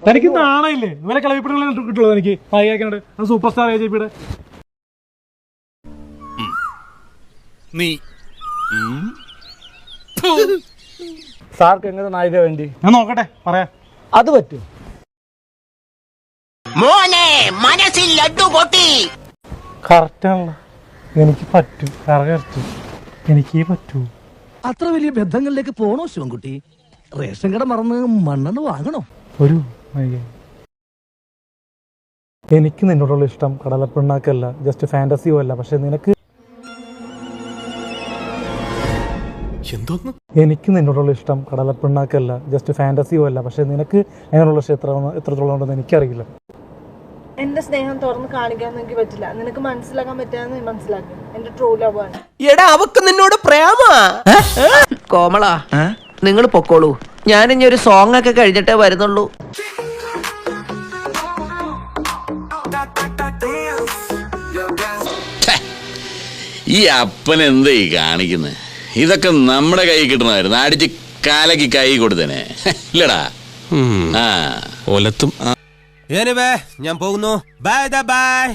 തനിക്ക് നാണയില്ലേ? ഇവരെ കളവിപ്പിടുകൾ കിട്ടുള്ളൂ എനിക്ക്. നായികയുടെ സൂപ്പർ സ്റ്റാർ AJP നീ സാർക്ക് എങ്ങനെ നായിക വേണ്ടി? ഞാൻ നോക്കട്ടെ, പറയാം. അത് പറ്റും. മോനെ മനസ്സിൽ ലഡ്ഡു പൊട്ടി. കറക്റ്റാണല്ലോ, എനിക്ക് പറ്റും. കറക്റ്റ്, എനിക്ക് പറ്റൂ. അത്ര വലിയ ബന്ധങ്ങളിലേക്ക് പോണോ ശിവൻകുട്ടി? റേഷൻ കട മറന്ന് മണ്ണെണ്ണ വാങ്ങണോ? ഒരു എനിക്ക് നിന്നോടുള്ള ഇഷ്ടം കടലപ്പിണ്ണാക്കല്ല, ജസ്റ്റ് ഫാന്റസിയോ അല്ല. പക്ഷെ നിനക്ക് എന്തോന്ന്? എനിക്ക് നിന്നോടുള്ള ഇഷ്ടം കടലപ്പിണ്ണാക്കല്ല, ജസ്റ്റ് ഫാന്റസിയോ അല്ല. പക്ഷെ നിനക്ക് അതിനുള്ള ഇഷ്ടം എത്രത്തോളം ഉണ്ടെന്ന് എനിക്കറിയില്ല. എന്റെ സ്നേഹം തുറന്ന് കാണിക്കാന്ന് എനിക്ക് പറ്റില്ല. നിനക്ക് മനസ്സിലാക്കാൻ പറ്റാന്ന് മനസ്സിലാക്കും. എന്റെ ട്രൂ ലവ് ആണ്. എടാ അവക്ക് നിന്നോട് പ്രേമ. കോമള നിങ്ങൾ പൊക്കോളൂ, ഞാനിനി ഒരു സോങ് ഒക്കെ കഴിഞ്ഞിട്ടേ വരുന്നുള്ളൂ. ഈ അപ്പൻ എന്താ ഈ കാണിക്കുന്നത്? ഇതൊക്കെ നമ്മുടെ കൈ കിട്ടണമായിരുന്നു. അടിച്ച് കാലക്ക് കൈ കൊടുത്തേനെ ഇല്ലടാ. ആ ഒലത്തും. ഞാൻ പോകുന്നു. Bye bye.